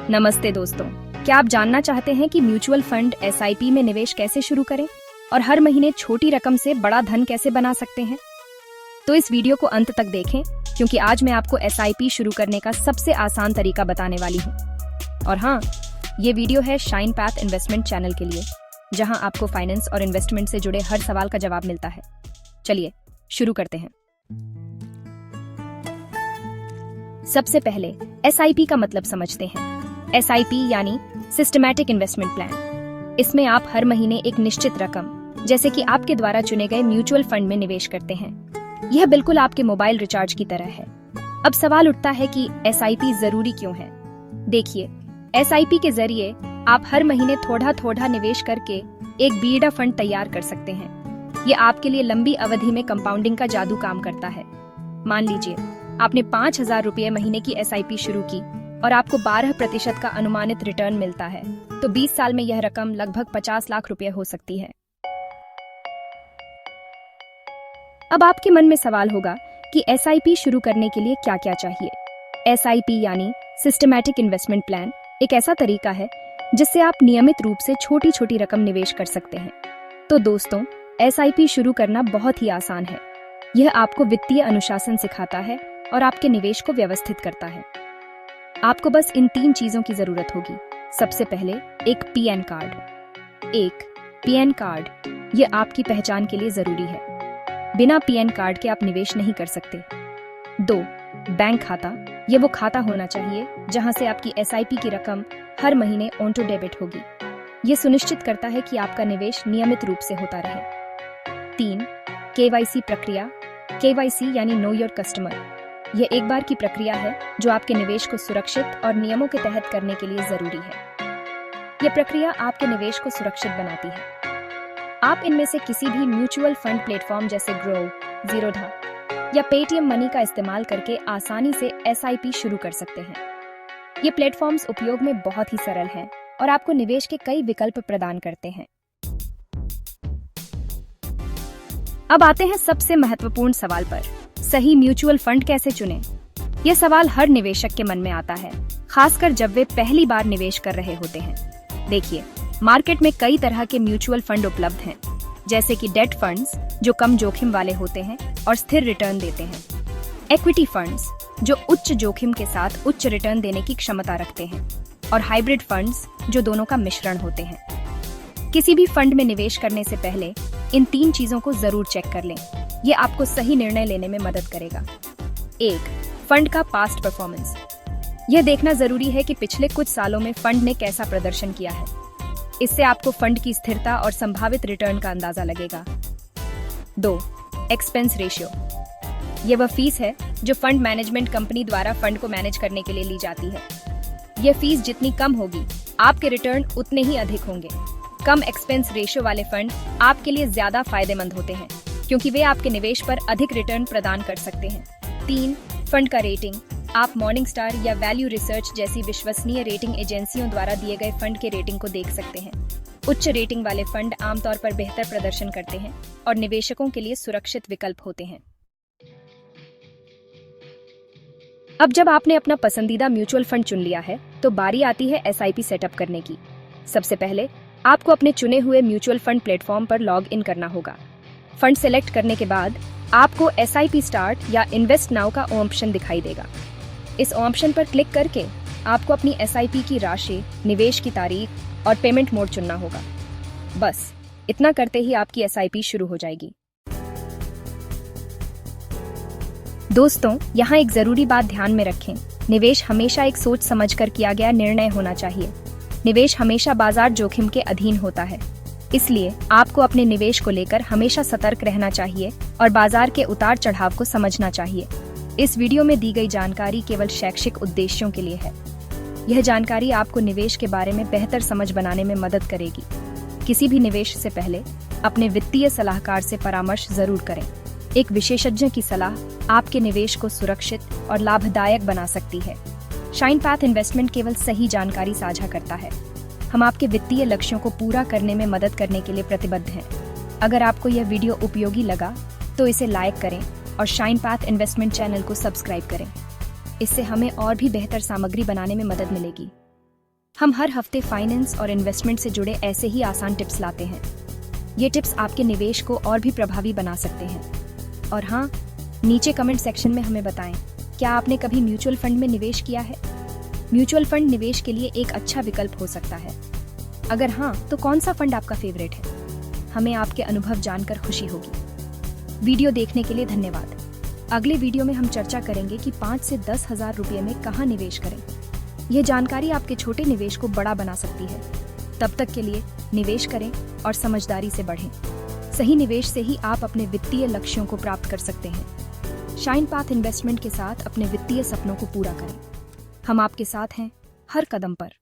नमस्ते दोस्तों, क्या आप जानना चाहते हैं कि म्यूचुअल फंड एसआईपी में निवेश कैसे शुरू करें और हर महीने छोटी रकम से बड़ा धन कैसे बना सकते हैं? तो इस वीडियो को अंत तक देखें क्योंकि आज मैं आपको एसआईपी शुरू करने का सबसे आसान तरीका बताने वाली हूँ। और हाँ, ये वीडियो है शाइन पैथ इन्वेस्टमेंट चैनल के लिए, जहां आपको फाइनेंस और इन्वेस्टमेंट से जुड़े हर सवाल का जवाब मिलता है। चलिए शुरू करते हैं। सबसे पहले एसआईपी का मतलब समझते हैं। एसआईपी यानी सिस्टमैटिक इन्वेस्टमेंट प्लान। इसमें आप हर महीने एक निश्चित रकम, जैसे कि आपके द्वारा चुने गए म्यूचुअल फंड में निवेश करते हैं। यह बिल्कुल आपके मोबाइल रिचार्ज की तरह है। अब सवाल उठता है कि एसआईपी जरूरी क्यों है? देखिए, एसआईपी के जरिए आप हर महीने थोड़ा थोड़ा निवेश करके एक बीड़ा फंड तैयार कर सकते हैं। ये आपके लिए लंबी अवधि में कंपाउंडिंग का जादू काम करता है। मान लीजिए आपने 5,000 रुपये महीने की एसआईपी शुरू की और आपको 12% का अनुमानित रिटर्न मिलता है, तो 20 साल में यह रकम लगभग 50 लाख रुपए हो सकती है। अब आपके मन में सवाल होगा कि एसआईपी शुरू करने के लिए क्या क्या चाहिए? एसआईपी यानी सिस्टमैटिक इन्वेस्टमेंट प्लान एक ऐसा तरीका है जिससे आप नियमित रूप से छोटी छोटी रकम निवेश कर सकते हैं। तो दोस्तों, एसआईपी शुरू करना बहुत ही आसान है। यह आपको वित्तीय अनुशासन सिखाता है और आपके निवेश को व्यवस्थित करता है। आपको बस इन 3 चीजों की जरूरत होगी। सबसे पहले एक पीएन कार्ड। एक पीएन कार्ड, ये आपकी पहचान के लिए जरूरी है। बिना पीएन कार्ड के आप निवेश नहीं कर सकते। 2 बैंक खाता। ये वो खाता होना चाहिए जहां से आपकी एसआईपी की रकम हर महीने ऑटो डेबिट होगी। ये सुनिश्चित करता है कि आपका निवेश नियमित रूप से होता रहे। 3 केवाईसी प्रक्रिया। केवाईसी यानी नो योर कस्टमर। यह एक बार की प्रक्रिया है जो आपके निवेश को सुरक्षित और नियमों के तहत करने के लिए जरूरी है। यह प्रक्रिया आपके निवेश को सुरक्षित बनाती है। आप इनमें से किसी भी म्यूचुअल फंड प्लेटफॉर्म जैसे ग्रो, जीरोधा या पेटीएम मनी का इस्तेमाल करके आसानी से एसआईपी शुरू कर सकते हैं। ये प्लेटफॉर्म्स उपयोग में बहुत ही सरल हैं और आपको निवेश के कई विकल्प प्रदान करते हैं। अब आते हैं सबसे महत्वपूर्ण सवाल पर, सही म्यूचुअल फंड कैसे चुनें? यह सवाल हर निवेशक के मन में आता है, खासकर जब वे पहली बार निवेश कर रहे होते हैं। देखिए, मार्केट में कई तरह के म्यूचुअल फंड उपलब्ध हैं, जैसे कि डेट फंड्स जो कम जोखिम वाले होते हैं और स्थिर रिटर्न देते हैं, इक्विटी फंड्स जो उच्च जोखिम के साथ उच्च रिटर्न देने की क्षमता रखते हैं, और हाइब्रिड फंड्स जो दोनों का मिश्रण होते हैं। किसी भी फंड में निवेश करने से पहले इन 3 चीजों को जरूर चेक कर लें। ये आपको सही निर्णय लेने में मदद करेगा। 1 फंड का पास्ट परफॉर्मेंस। यह देखना जरूरी है कि पिछले कुछ सालों में फंड ने कैसा प्रदर्शन किया है। इससे आपको फंड की स्थिरता और संभावित रिटर्न का अंदाजा लगेगा। 2 एक्सपेंस रेशियो। यह वह फीस है जो फंड मैनेजमेंट कंपनी द्वारा फंड को मैनेज करने के लिए ली जाती है। यह फीस जितनी कम होगी, आपके रिटर्न उतने ही अधिक होंगे। कम एक्सपेंस रेशियो वाले फंड आपके लिए ज्यादा फायदेमंद होते हैं क्योंकि वे आपके निवेश पर अधिक रिटर्न प्रदान कर सकते हैं। 3 फंड का रेटिंग। आप मॉर्निंगस्टार या वैल्यू रिसर्च जैसी विश्वसनीय रेटिंग एजेंसियों द्वारा दिए गए फंड के रेटिंग को देख सकते हैं। उच्च रेटिंग वाले फंड आमतौर पर बेहतर प्रदर्शन करते हैं और निवेशकों के लिए सुरक्षित विकल्प होते हैं। अब जब आपने अपना पसंदीदा म्यूचुअल फंड चुन लिया है, तो बारी आती है एसआईपी सेटअप करने की। सबसे पहले आपको अपने चुने हुए म्यूचुअल फंड प्लेटफॉर्म पर लॉग इन करना होगा। फंड सेलेक्ट करने के बाद आपको एसआईपी स्टार्ट या इन्वेस्ट नाउ का ऑप्शन दिखाई देगा। इस ऑप्शन पर क्लिक करके आपको अपनी एसआईपी की राशि, निवेश की तारीख और पेमेंट मोड चुनना होगा। बस इतना करते ही आपकी एसआईपी शुरू हो जाएगी। दोस्तों, यहाँ एक जरूरी बात ध्यान में रखें। निवेश हमेशा एक सोच समझकर किया गया निर्णय होना चाहिए। निवेश हमेशा बाजार जोखिम के अधीन होता है, इसलिए आपको अपने निवेश को लेकर हमेशा सतर्क रहना चाहिए और बाजार के उतार चढ़ाव को समझना चाहिए। इस वीडियो में दी गई जानकारी केवल शैक्षिक उद्देश्यों के लिए है। यह जानकारी आपको निवेश के बारे में बेहतर समझ बनाने में मदद करेगी। किसी भी निवेश से पहले अपने वित्तीय सलाहकार से परामर्श जरूर करें। एक विशेषज्ञ की सलाह आपके निवेश को सुरक्षित और लाभदायक बना सकती है। शाइन पैथ इन्वेस्टमेंट केवल सही जानकारी साझा करता है। हम आपके वित्तीय लक्ष्यों को पूरा करने में मदद करने के लिए प्रतिबद्ध हैं। अगर आपको यह वीडियो उपयोगी लगा तो इसे लाइक करें और शाइन पैथ इन्वेस्टमेंट चैनल को सब्सक्राइब करें। इससे हमें और भी बेहतर सामग्री बनाने में मदद मिलेगी। हम हर हफ्ते फाइनेंस और इन्वेस्टमेंट से जुड़े ऐसे ही आसान टिप्स लाते हैं। ये टिप्स आपके निवेश को और भी प्रभावी बना सकते हैं। और हाँ, नीचे कमेंट सेक्शन में हमें बताएं, क्या आपने कभी म्यूचुअल फंड में निवेश किया है? म्यूचुअल फंड निवेश के लिए एक अच्छा विकल्प हो सकता है। अगर हाँ, तो कौन सा फंड आपका फेवरेट है? हमें आपके अनुभव जानकर खुशी होगी। वीडियो देखने के लिए धन्यवाद। अगले वीडियो में हम चर्चा करेंगे कि 5 से 10 हजार रुपये में कहाँ निवेश करें। यह जानकारी आपके छोटे निवेश को बड़ा बना सकती है। तब तक के लिए निवेश करें और समझदारी से बढ़ें। सही निवेश से ही आप अपने वित्तीय लक्ष्यों को प्राप्त कर सकते हैं। शाइन पाथ इन्वेस्टमेंट के साथ अपने वित्तीय सपनों को पूरा करें। हम आपके साथ हैं हर कदम पर।